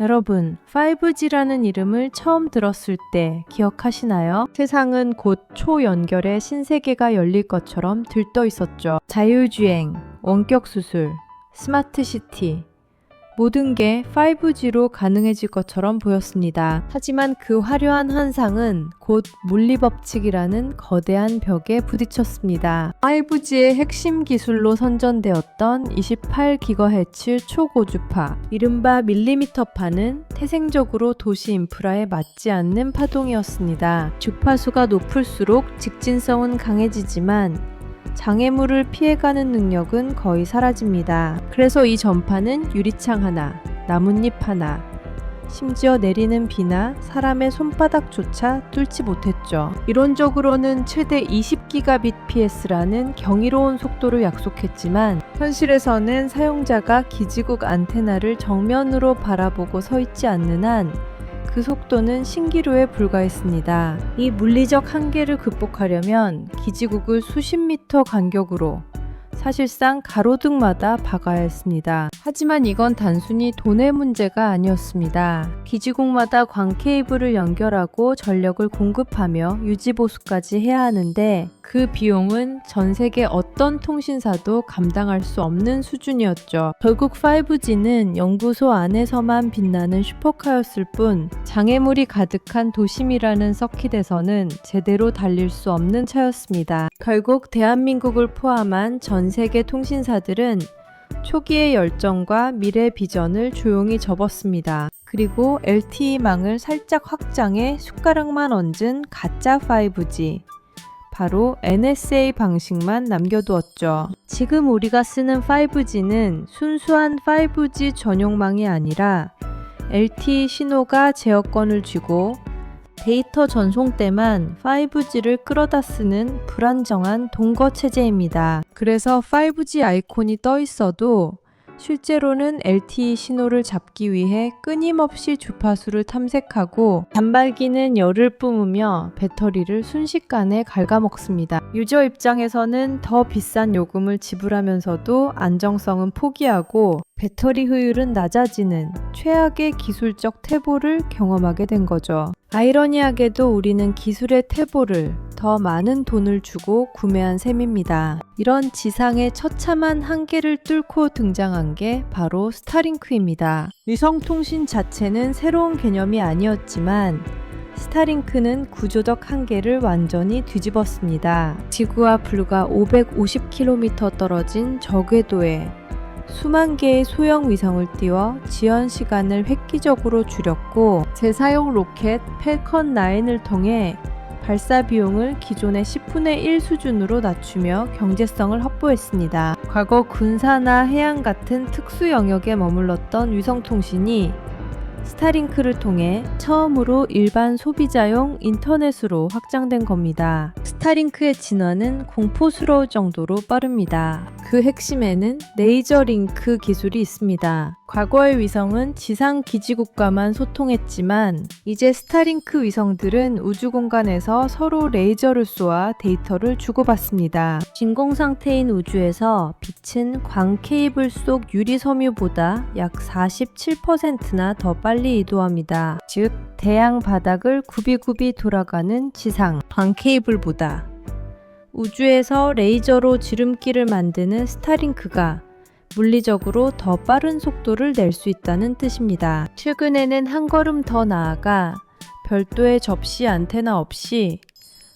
여러분, 5G라는 이름을 처음 들었을 때 기억하시나요? 세상은 곧 초연결의 신세계가 열릴 것처럼 들떠 있었죠. 자율주행, 원격 수술, 스마트시티, 모든 게 5G로 가능해질 것처럼 보였습니다. 하지만 그 화려한 환상은 곧 물리법칙이라는 거대한 벽에 부딪혔습니다. 5G의 핵심 기술로 선전되었던 28GHz 초고주파, 이른바 밀리미터파는 태생적으로 도시 인프라에 맞지 않는 파동이었습니다. 주파수가 높을수록 직진성은 강해지지만 장애물을 피해가는 능력은 거의 사라집니다. 그래서 이 전파는 유리창 하나, 나뭇잎 하나, 심지어 내리는 비나 사람의 손바닥조차 뚫지 못했죠. 이론적으로는 최대 20GBps라는 경이로운 속도를 약속했지만 현실에서는 사용자가 기지국 안테나를 정면으로 바라보고 서 있지 않는 한 그 속도는 신기루에 불과했습니다. 이 물리적 한계를 극복하려면 기지국을 수십 미터 간격으로 사실상 가로등마다 박아야 했습니다. 하지만 이건 단순히 돈의 문제가 아니었습니다. 기지국마다 광 케이블을 연결하고 전력을 공급하며 유지보수까지 해야 하는데 그 비용은 전 세계 어떤 통신사도 감당할 수 없는 수준이었죠. 결국 5G는 연구소 안에서만 빛나는 슈퍼카였을 뿐 장애물이 가득한 도심이라는 서킷에서는 제대로 달릴 수 없는 차였습니다. 결국 대한민국을 포함한 전 세계 통신사들은 초기의 열정과 미래 비전을 조용히 접었습니다. 그리고 LTE망을 살짝 확장해 숟가락만 얹은 가짜 5G, 바로 NSA 방식만 남겨두었죠. 지금 우리가 쓰는 5G는 순수한 5G 전용망이 아니라 LTE 신호가 제어권을 쥐고 데이터 전송 때만 5G를 끌어다 쓰는 불안정한 동거 체제입니다. 그래서 5G 아이콘이 떠 있어도 실제로는 LTE 신호를 잡기 위해 끊임없이 주파수를 탐색하고 단말기는 열을 뿜으며 배터리를 순식간에 갉아먹습니다. 유저 입장에서는 더 비싼 요금을 지불하면서도 안정성은 포기하고 배터리 효율은 낮아지는 최악의 기술적 퇴보를 경험하게 된 거죠. 아이러니하게도 우리는 기술의 퇴보를 더 많은 돈을 주고 구매한 셈입니다. 이런 지상의 처참한 한계를 뚫고 등장한 게 바로 스타링크입니다. 위성통신 자체는 새로운 개념이 아니었지만 스타링크는 구조적 한계를 완전히 뒤집었습니다. 지구와 불과 550km 떨어진 저궤도에 수만 개의 소형 위성을 띄워 지연 시간을 획기적으로 줄였고 재사용 로켓 펠컨 9을 통해 발사 비용을 기존의 10분의 1 수준으로 낮추며 경제성을 확보했습니다. 과거 군사나 해양 같은 특수 영역에 머물렀던 위성통신이 스타링크를 통해 처음으로 일반 소비자용 인터넷으로 확장된 겁니다. 스타링크의 진화는 공포스러울 정도로 빠릅니다. 그 핵심에는 레이저 링크 기술이 있습니다. 과거의 위성은 지상 기지국과만 소통했지만 이제 스타링크 위성들은 우주 공간에서 서로 레이저를 쏘아 데이터를 주고받습니다. 진공 상태인 우주에서 빛은 광 케이블 속 유리 섬유보다 약 47%나 더 빨리 이동합니다. 즉 대양 바닥을 굽이굽이 돌아가는 지상 광 케이블보다 우주에서 레이저로 지름길을 만드는 스타링크가 물리적으로 더 빠른 속도를 낼 수 있다는 뜻입니다. 최근에는 한 걸음 더 나아가 별도의 접시 안테나 없이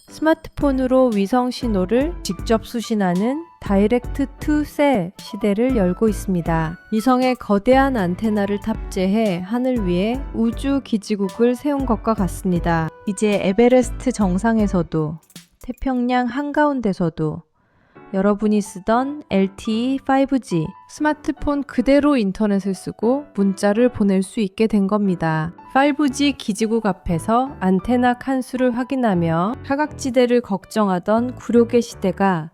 스마트폰으로 위성 신호를 직접 수신하는 다이렉트 투 셀 시대를 열고 있습니다. 위성에 거대한 안테나를 탑재해 하늘 위에 우주 기지국을 세운 것과 같습니다. 이제 에베레스트 정상에서도 태평양 한가운데서도 여러분이 쓰던 LTE 5G 스마트폰 그대로 인터넷을 쓰고 문자를 보낼 수 있게 된 겁니다. 5G 기지국 앞에서 안테나 칸수를 확인하며 사각지대를 걱정하던 굴욕의 시대가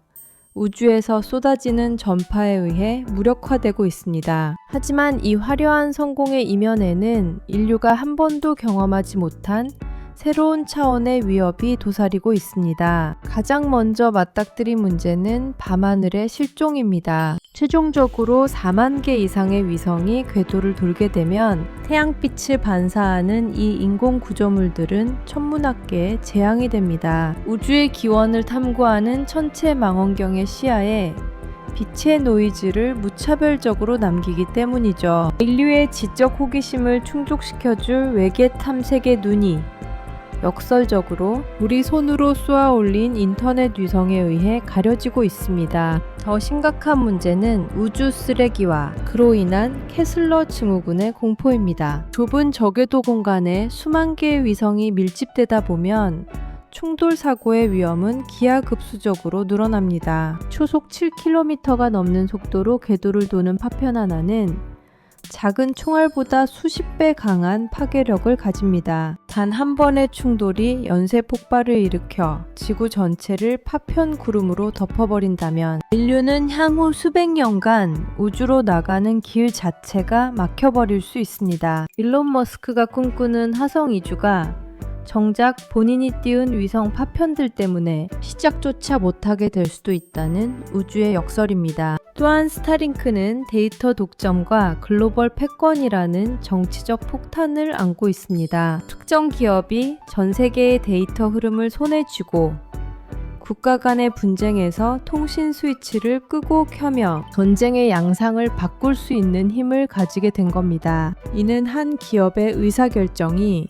우주에서 쏟아지는 전파에 의해 무력화되고 있습니다. 하지만 이 화려한 성공의 이면에는 인류가 한 번도 경험하지 못한 새로운 차원의 위협이 도사리고 있습니다. 가장 먼저 맞닥뜨린 문제는 밤하늘의 실종입니다. 최종적으로 4만 개 이상의 위성이 궤도를 돌게 되면 태양빛을 반사하는 이 인공 구조물들은 천문학계의 재앙이 됩니다. 우주의 기원을 탐구하는 천체 망원경의 시야에 빛의 노이즈를 무차별적으로 남기기 때문이죠. 인류의 지적 호기심을 충족시켜줄 외계 탐색의 눈이 역설적으로 우리 손으로 쏘아 올린 인터넷 위성에 의해 가려지고 있습니다. 더 심각한 문제는 우주 쓰레기와 그로 인한 캐슬러 증후군의 공포입니다. 좁은 저궤도 공간에 수만 개의 위성이 밀집되다 보면 충돌 사고의 위험은 기하급수적으로 늘어납니다. 초속 7km가 넘는 속도로 궤도를 도는 파편 하나는 작은 총알보다 수십 배 강한 파괴력을 가집니다. 단 한 번의 충돌이 연쇄 폭발을 일으켜 지구 전체를 파편 구름으로 덮어버린다면 인류는 향후 수백 년간 우주로 나가는 길 자체가 막혀버릴 수 있습니다. 일론 머스크가 꿈꾸는 화성 이주가 정작 본인이 띄운 위성 파편들 때문에 시작조차 못하게 될 수도 있다는 우주의 역설입니다. 또한 스타링크는 데이터 독점과 글로벌 패권이라는 정치적 폭탄을 안고 있습니다. 특정 기업이 전 세계의 데이터 흐름을 손에 쥐고 국가 간의 분쟁에서 통신 스위치를 끄고 켜며 전쟁의 양상을 바꿀 수 있는 힘을 가지게 된 겁니다. 이는 한 기업의 의사결정이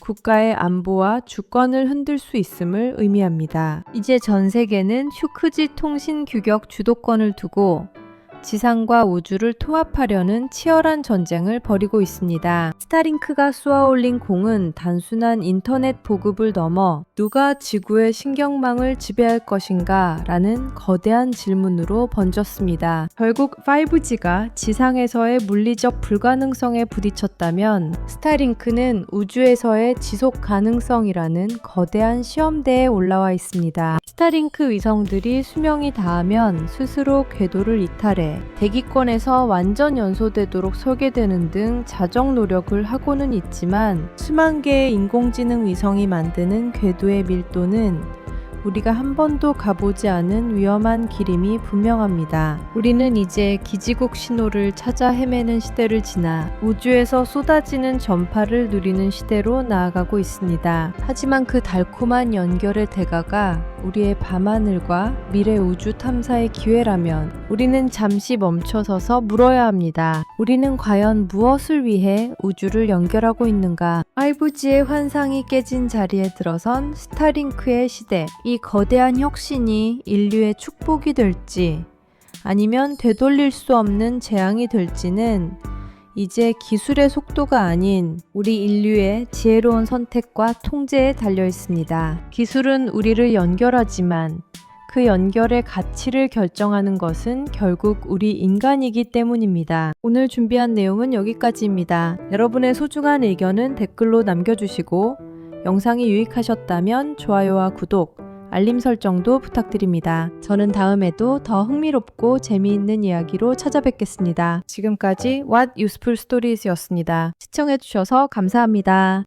국가의 안보와 주권을 흔들 수 있음을 의미합니다. 이제 전 세계는 휴크지 통신 규격 주도권을 두고 지상과 우주를 통합하려는 치열한 전쟁을 벌이고 있습니다. 스타링크가 쏘아올린 공은 단순한 인터넷 보급을 넘어 누가 지구의 신경망을 지배할 것인가 라는 거대한 질문으로 번졌습니다. 결국 5G가 지상에서의 물리적 불가능성에 부딪혔다면 스타링크는 우주에서의 지속 가능성이라는 거대한 시험대에 올라와 있습니다. 스타링크 위성들이 수명이 다하면 스스로 궤도를 이탈해 대기권에서 완전 연소되도록 설계되는 등 자정 노력을 하고는 있지만 수만 개의 인공지능 위성이 만드는 궤도의 밀도는 우리가 한 번도 가보지 않은 위험한 길임이 분명합니다. 우리는 이제 기지국 신호를 찾아 헤매는 시대를 지나 우주에서 쏟아지는 전파를 누리는 시대로 나아가고 있습니다. 하지만 그 달콤한 연결의 대가가 우리의 밤하늘과 미래 우주 탐사의 기회라면 우리는 잠시 멈춰서서 물어야 합니다. 우리는 과연 무엇을 위해 우주를 연결하고 있는가? 5G의 환상이 깨진 자리에 들어선 스타링크의 시대. 이 거대한 혁신이 인류의 축복이 될지 아니면 되돌릴 수 없는 재앙이 될지는 이제 기술의 속도가 아닌 우리 인류의 지혜로운 선택과 통제에 달려 있습니다. 기술은 우리를 연결하지만 그 연결의 가치를 결정하는 것은 결국 우리 인간이기 때문입니다. 오늘 준비한 내용은 여기까지입니다. 여러분의 소중한 의견은 댓글로 남겨주시고 영상이 유익하셨다면 좋아요와 구독, 알림 설정도 부탁드립니다. 저는 다음에도 더 흥미롭고 재미있는 이야기로 찾아뵙겠습니다. 지금까지 What Useful Stories였습니다. 시청해주셔서 감사합니다.